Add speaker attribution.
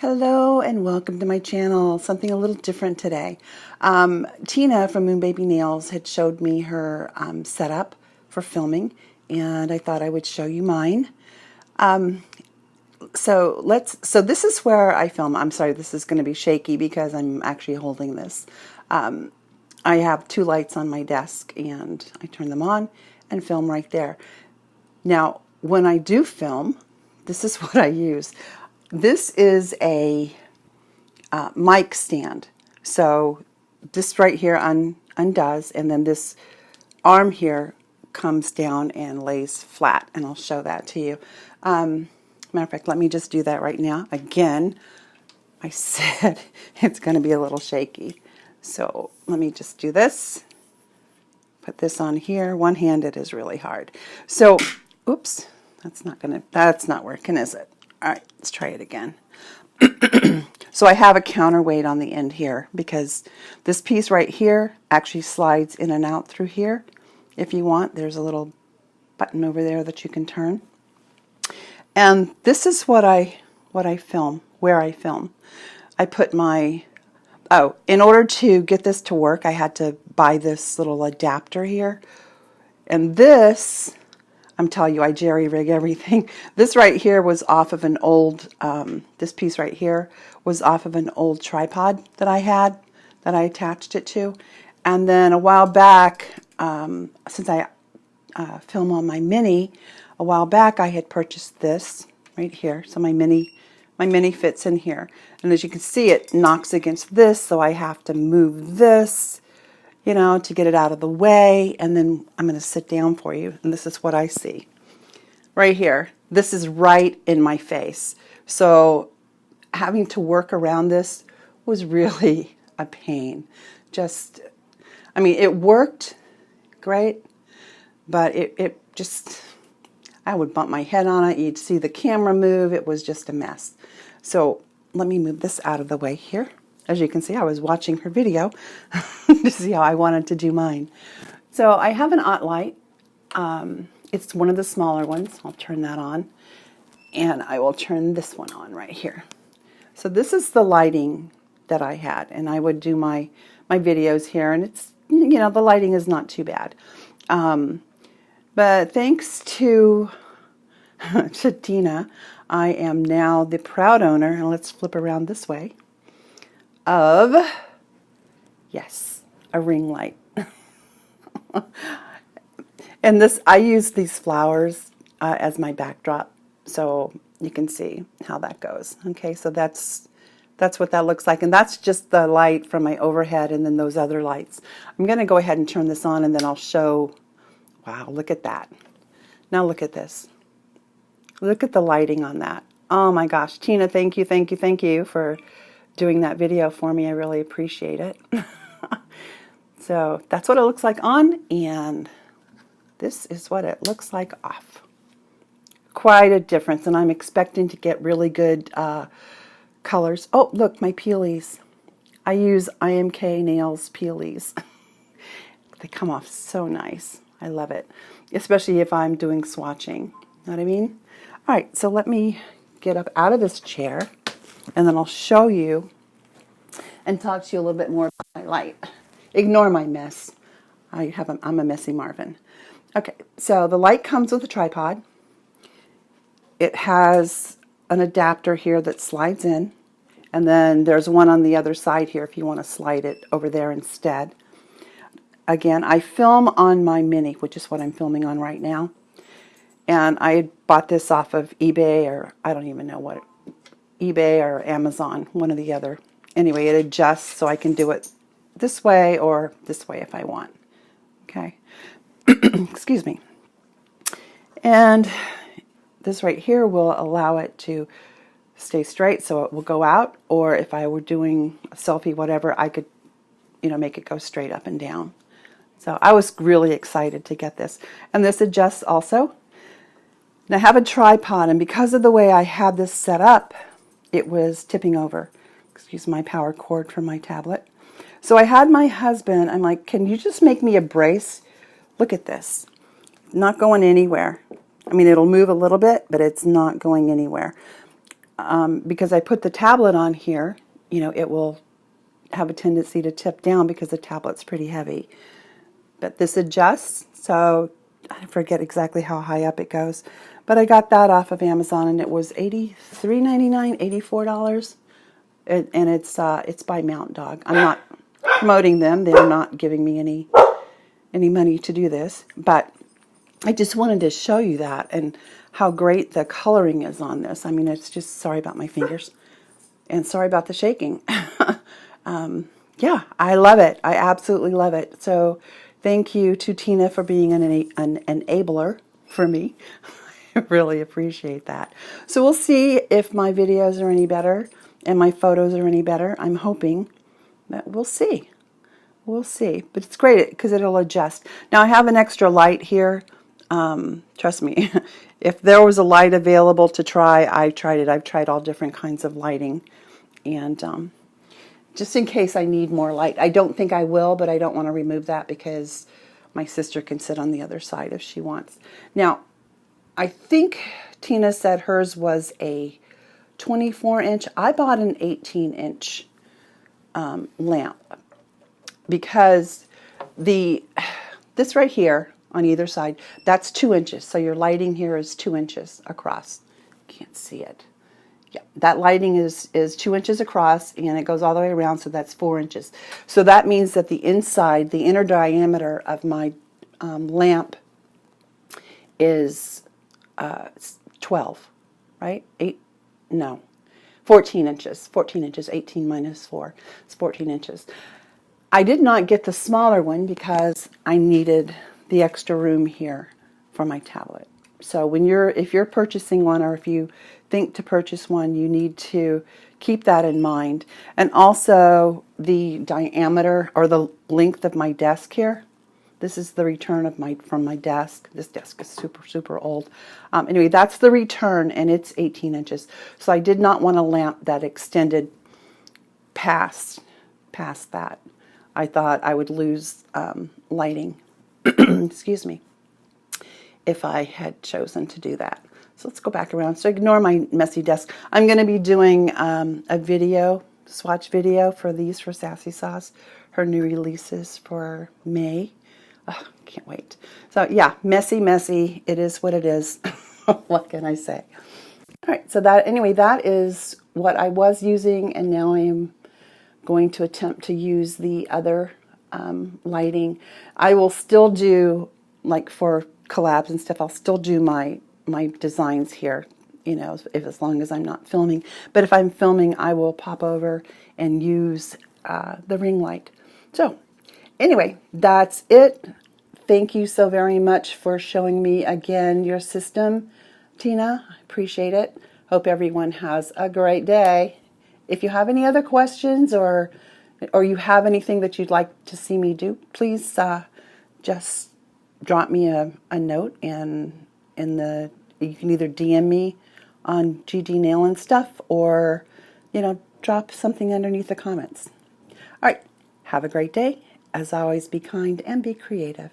Speaker 1: Hello and welcome to my channel. Something a little different today. Tina from MountDog had showed me her setup for filming, and I thought I would show you mine. So this is where I film. I'm sorry, this is going to be shaky because I'm actually holding this. I have two lights on my desk, and I turn them on and film right there. Now, when I do film, this is what I use. This is a mic stand. So this right here undoes, and then this arm here comes down and lays flat, and I'll show that to you. Matter of fact, let me just do that right now. Again, I said it's going to be a little shaky. So let me just do this. Put this on here. One-handed is really hard. So, oops, that's not working, is it? All right, let's try it again. So I have a counterweight on the end here because this piece right here actually slides in and out through here. If you want, there's a little button over there that you can turn. And this is what I film, where I film. I put my, in order to get this to work, I had to buy this little adapter here. And this, I'm telling you, I jerry-rig everything. This right here was off of an old, this piece right here was off of an old tripod that I had, that I attached it to. And then a while back, since I film on my Mini, a while back I had purchased this right here. So my Mini fits in here. And as you can see, it knocks against this, so I have to move this, you know, to get it out of the way, and then I'm going to sit down for you, and this is what I see. Right here, this is right in my face. So having to work around this was really a pain. I mean, it worked great, but it just, I would bump my head on it, you'd see the camera move, it was just a mess. So let me move this out of the way here. As you can see, I was watching her video to see how I wanted to do mine. So I have an Light. It's one of the smaller ones. I'll turn that on. And I will turn this one on right here. So this is the lighting that I had. And I would do my videos here. And it's, you know, the lighting is not too bad. But thanks to Tina, I am now the proud owner. And let's flip around this way. Of, yes, a ring light. And this, I use these flowers as my backdrop, so you can see how that goes. Okay, so that's what that looks like, and that's just the light from my overhead, and then those other lights. I'm going to go ahead and turn this on, and then I'll show. Wow, look at that. Now look at this. Look at the lighting on that. Oh my gosh, Tina, thank you for doing that video for me. I really appreciate it. So that's what it looks like on, and this is what it looks like off. Quite a difference, and I'm expecting to get really good colors. Oh, look, my PEELEZE. I use IMKNAILS PEELEZE. They come off so nice. I love it, especially if I'm doing swatching. You know what I mean? All right, so let me get up out of this chair, and then I'll show you and talk to you a little bit more about my light. Ignore my mess. I'm a messy Marvin. Okay, so the light comes with a tripod. It has an adapter here that slides in, and then there's one on the other side here if you want to slide it over there instead. Again, I film on my Mini, which is what I'm filming on right now. And I bought this off of eBay, or I don't even know what, eBay or Amazon, one or the other. Anyway, it adjusts so I can do it this way or this way if I want. Okay. Excuse me. And this right here will allow it to stay straight so it will go out, or if I were doing a selfie, whatever, I could, you know, make it go straight up and down. So I was really excited to get this. And this adjusts also. And I have a tripod, and because of the way I had this set up, it was tipping over. Excuse my power cord from my tablet. So I had my husband, I'm like, can you just make me a brace? Look at this. Not going anywhere. I mean, it'll move a little bit, but it's not going anywhere. because I put the tablet on here, you know, it will have a tendency to tip down because the tablet's pretty heavy. But this adjusts, so I forget exactly how high up it goes. But I got that off of Amazon, and it was $83.99, $84. And it's by MountDog. I'm not promoting them. They're not giving me any money to do this. But I just wanted to show you that and how great the coloring is on this. I mean, it's just, sorry about my fingers. And sorry about the shaking. Yeah, I love it. I absolutely love it. So thank you to Tina for being an enabler for me. I really appreciate that. So we'll see if my videos are any better and my photos are any better. I'm hoping that we'll see. We'll see. But it's great because it'll adjust. Now I have an extra light here. Trust me, if there was a light available to try, I tried it. I've tried all different kinds of lighting. And just in case I need more light. I don't think I will, but I don't want to remove that because my sister can sit on the other side if she wants. Now, I think Tina said hers was a 24-inch. I bought an 18-inch lamp because this right here on either side, that's 2 inches. So your lighting here is 2 inches across. Can't see it. Yeah, that lighting is 2 inches across, and it goes all the way around, so that's 4 inches. So that means that the inside, the inner diameter of my lamp is 12, right? 14 inches. 14 inches, 18 minus 4. It's 14 inches. I did not get the smaller one because I needed the extra room here for my tablet. So if you're purchasing one, or if you think to purchase one, you need to keep that in mind. And also the diameter or the length of my desk here. This is the return from my desk. This desk is super, super old. Anyway, that's the return, and it's 18 inches. So I did not want a lamp that extended past that. I thought I would lose lighting. Excuse me. If I had chosen to do that. So let's go back around. So ignore my messy desk. I'm going to be doing a swatch video for these for Sassy Sauce, her new releases for May. Oh, can't wait. So yeah, messy. It is what it is. What can I say? All right, so that is what I was using, and now I am going to attempt to use the other lighting. I will still do, like for collabs and stuff, I'll still do my designs here, you know, as long as I'm not filming. But if I'm filming, I will pop over and use the ring light. So anyway, that's it. Thank you so very much for showing me again your system, Tina. I appreciate it. Hope everyone has a great day. If you have any other questions or you have anything that you'd like to see me do, please just drop me a note, and you can either DM me on GD Nail and Stuff, or drop something underneath the comments. All right, have a great day. As always, be kind and be creative.